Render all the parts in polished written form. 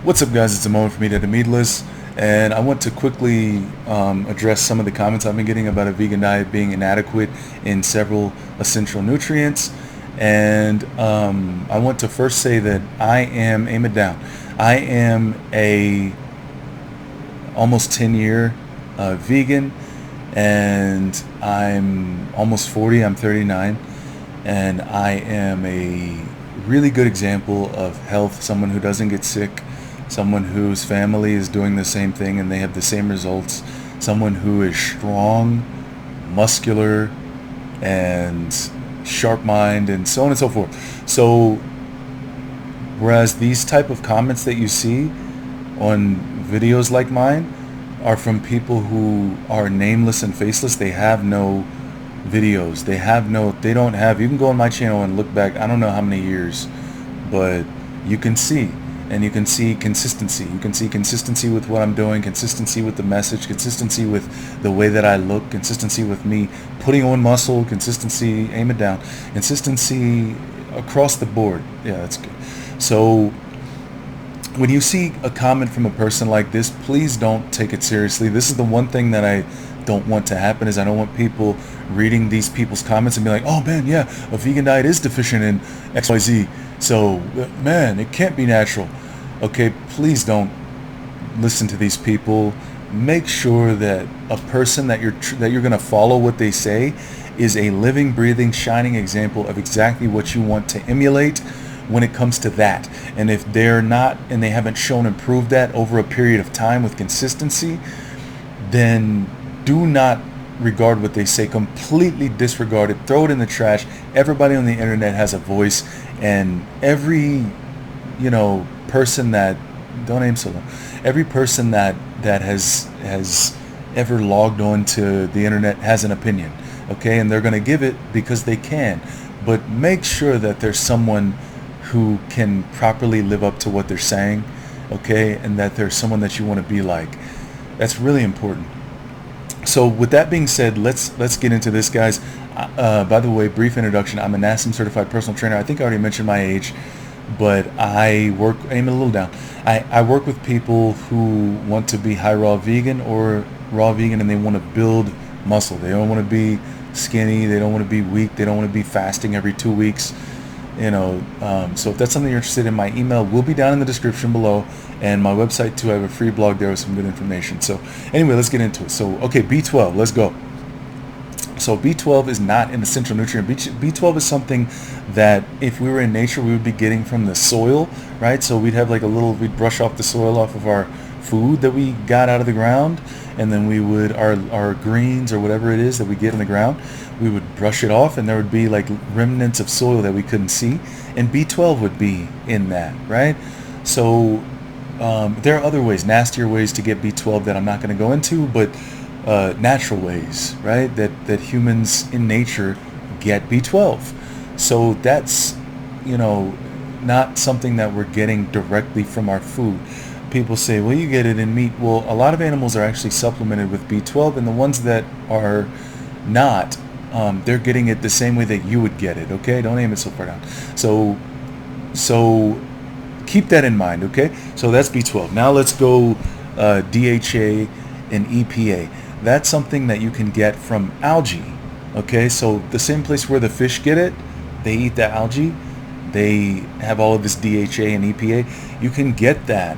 What's up, guys? It's a moment for me to the meatless, and I want to quickly address some of the comments I've been getting about a vegan diet being inadequate in several essential nutrients. And I want to first say that I am, aim it down, I am a almost 10-year vegan, and I'm almost 40. I'm 39, and I am a really good example of health. Someone who doesn't get sick, someone whose family is doing the same thing and they have the same results, someone who is strong, muscular, and sharp mind, and so on and so forth. So whereas these type of comments that you see on videos like mine are from people who are nameless and faceless, they have no videos, they don't have, you can go on my channel and look back, I don't know how many years, but you can see, and you can see consistency. You can see consistency with what I'm doing, consistency with the message, consistency with the way that I look, consistency with me putting on muscle, consistency, aim it down, consistency across the board. Yeah, that's good. So when you see a comment from a person like this, please don't take it seriously. This is the one thing that I don't want to happen, is I don't want people reading these people's comments and be like, oh man, yeah, a vegan diet is deficient in XYZ, so man, it can't be natural. Okay, please don't listen to these people. Make sure that a person that you're going to follow what they say is a living, breathing, shining example of exactly what you want to emulate when it comes to that. And if they're not, and they haven't shown and proved that over a period of time with consistency, then do not regard what they say. Completely disregard it. Throw it in the trash. Everybody on the internet has a voice, and every person that, don't aim so low, every person that has ever logged on to the internet has an opinion, okay, and they're going to give it because they can, but make sure that there's someone who can properly live up to what they're saying, okay, and that there's someone that you want to be like. That's really important. So with that being said, let's get into this, guys. By the way, brief introduction, I'm a NASM certified personal trainer. I think I already mentioned my age, but I work, aim it a little down, I work with people who want to be high raw vegan or raw vegan, and they want to build muscle. They don't want to be skinny, they don't want to be weak, they don't want to be fasting every 2 weeks. So if that's something you're interested in, my email will be down in the description below, and my website too. I have a free blog there with some good information. So anyway, let's get into it. So okay, B12, let's go. So B12 is not an essential nutrient. B12 is something that if we were in nature, we would be getting from the soil, right? So we'd have like we'd brush off the soil off of our food that we got out of the ground, and then we would, our greens or whatever it is that we get in the ground, we would brush it off, and there would be like remnants of soil that we couldn't see, and B12 would be in that, right? So there are other ways, nastier ways to get B12 that I'm not going to go into, but natural ways, right, that humans in nature get B12. So that's not something that we're getting directly from our food. People say, well, you get it in meat. Well, a lot of animals are actually supplemented with B12, and the ones that are not, they're getting it the same way that you would get it. Okay, don't aim it so far down. So keep that in mind. Okay, so that's B12. Now let's go DHA and EPA. That's something that you can get from algae. Okay, so the same place where the fish get it, they eat the algae, they have all of this DHA and EPA. You can get that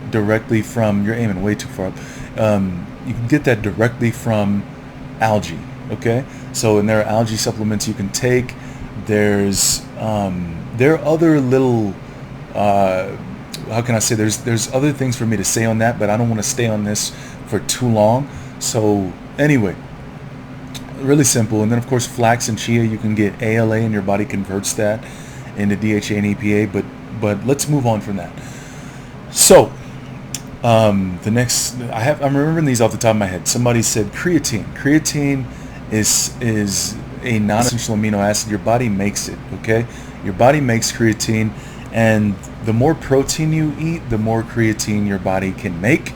directly from, you're aiming way too far up, you can get that directly from algae. Okay, so, and there are algae supplements you can take. There's there are other little how can I say, there's other things for me to say on that, but I don't want to stay on this for too long. So anyway, really simple. And then of course flax and chia, you can get ALA, and your body converts that into DHA and EPA, but let's move on from that. So the next, I'm remembering these off the top of my head. Somebody said creatine. Creatine is a non-essential amino acid. Your body makes it, okay? Your body makes creatine, and the more protein you eat, the more creatine your body can make.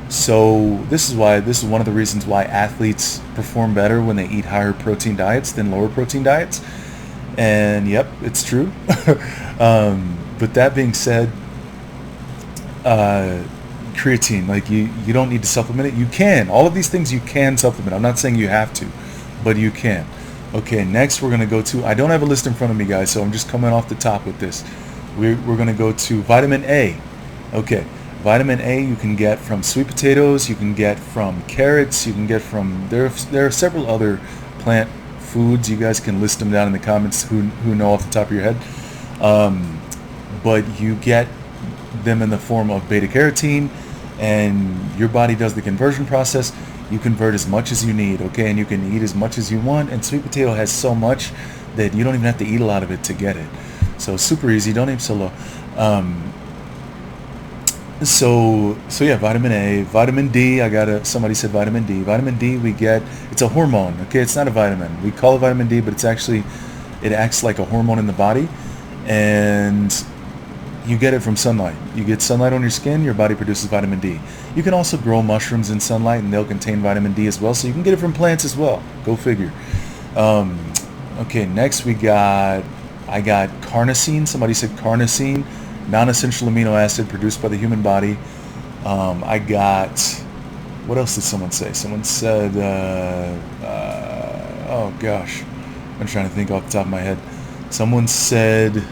So this is one of the reasons why athletes perform better when they eat higher protein diets than lower protein diets. And yep, it's true. But that being said, uh, creatine. Like you don't need to supplement it. You can. All of these things you can supplement. I'm not saying you have to, but you can. Okay, next we're going to go to, I don't have a list in front of me, guys, so I'm just coming off the top with this. We're going to go to vitamin A. Okay, vitamin A you can get from sweet potatoes, you can get from carrots, you can get from, there are several other plant foods. You guys can list them down in the comments who know off the top of your head. But you get them in the form of beta carotene, and your body does the conversion process. You convert as much as you need, okay, and you can eat as much as you want. And sweet potato has so much that you don't even have to eat a lot of it to get it. So super easy. Don't aim so low. So yeah, vitamin A, vitamin D. Somebody said vitamin D. Vitamin D we get. It's a hormone. Okay, it's not a vitamin. We call it vitamin D, but it acts like a hormone in the body, and you get it from sunlight. You get sunlight on your skin, your body produces vitamin D. You can also grow mushrooms in sunlight, and they'll contain vitamin D as well. So you can get it from plants as well. Go figure. Okay, next I got carnosine. Somebody said carnosine, non-essential amino acid produced by the human body. I got, what else did someone say? Someone said, oh gosh, I'm trying to think off the top of my head. Someone said,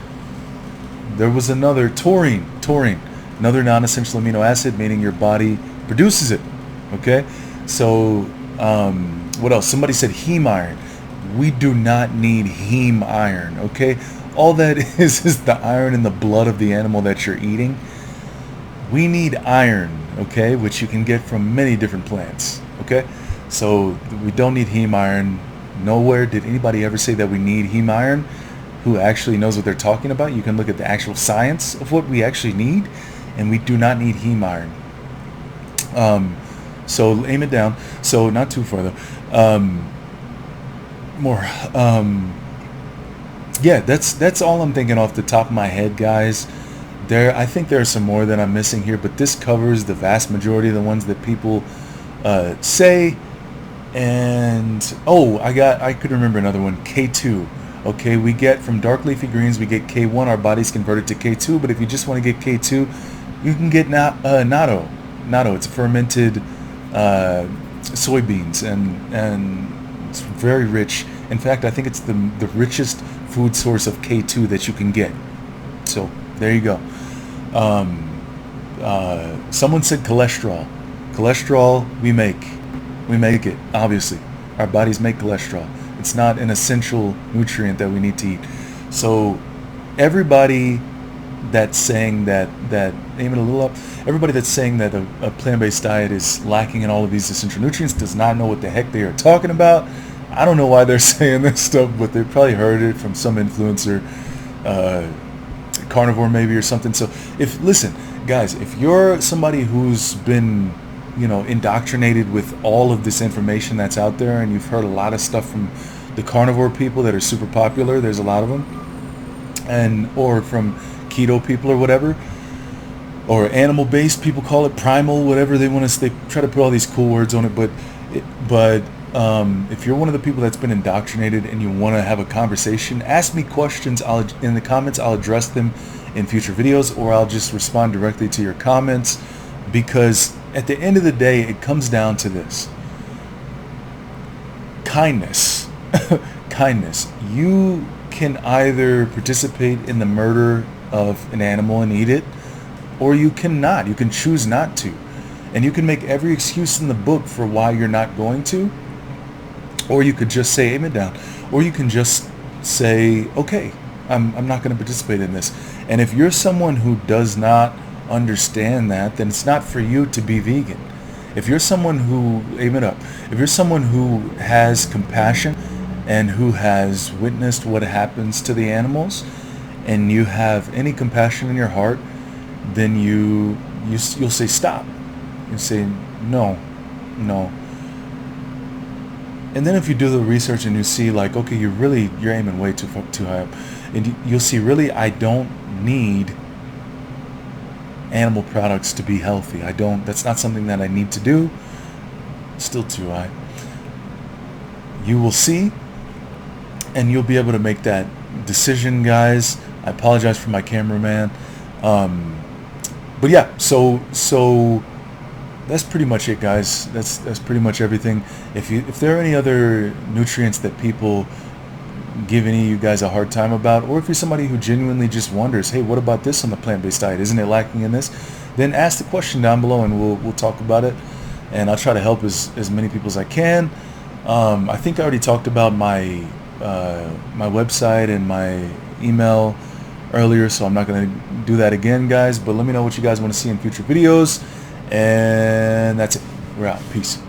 there was another, taurine, another non-essential amino acid, meaning your body produces it. Okay, so what else? Somebody said heme iron. We do not need heme iron. Okay, all that is the iron in the blood of the animal that you're eating. We need iron, okay, which you can get from many different plants. Okay, so we don't need heme iron. Nowhere did anybody ever say that we need heme iron. Who actually knows what they're talking about. You can look at the actual science of what we actually need, and we do not need heme iron. So aim it down. So not too far though. More. Yeah, that's all I'm thinking off the top of my head, guys. I think there are some more that I'm missing here, but this covers the vast majority of the ones that people say. And I could remember another one, K2. Okay, we get from dark leafy greens, we get K1, our body's converted to K2, but if you just want to get K2, you can get natto. Natto, it's fermented soybeans, and it's very rich. In fact, I think it's the richest food source of K2 that you can get. So, there you go. Someone said cholesterol. Cholesterol, we make it, obviously. Our bodies make cholesterol. It's not an essential nutrient that we need to eat. So everybody that's saying that aim it a little up, everybody that's saying that a plant-based diet is lacking in all of these essential nutrients does not know what the heck they are talking about. I don't know why they're saying this stuff, but they probably heard it from some influencer, carnivore maybe or something. So listen, guys, if you're somebody who's been indoctrinated with all of this information that's out there, and you've heard a lot of stuff from the carnivore people that are super popular, there's a lot of them, or from keto people or whatever, or animal-based people call it, primal, whatever they want to. They try to put all these cool words on it, but if you're one of the people that's been indoctrinated and you want to have a conversation, ask me questions. In the comments, I'll address them in future videos, or I'll just respond directly to your comments, because at the end of the day, it comes down to this. Kindness. Kindness. You can either participate in the murder of an animal and eat it, or you cannot. You can choose not to. And you can make every excuse in the book for why you're not going to. Or you could just say, aim it down. Or you can just say, okay, I'm not going to participate in this. And if you're someone who does not understand that, then it's not for you to be vegan. If you're someone who, aim it up, if you're someone who has compassion and who has witnessed what happens to the animals, and you have any compassion in your heart, then you'll say stop. You say no. And then if you do the research and you see like, okay, you're aiming way too high up, and you'll see really I don't need animal products to be healthy. That's not something that I need to do. Still too high. You will see, and you'll be able to make that decision, guys. I apologize for my cameraman. But yeah, so that's pretty much it, guys. That's pretty much everything. If there are any other nutrients that people give any of you guys a hard time about, or if you're somebody who genuinely just wonders, hey, what about this on the plant-based diet? Isn't it lacking in this? Then ask the question down below, and we'll talk about it. And I'll try to help as many people as I can. I think I already talked about my my website and my email earlier, so I'm not going to do that again, guys. But let me know what you guys want to see in future videos. And that's it. We're out. Peace.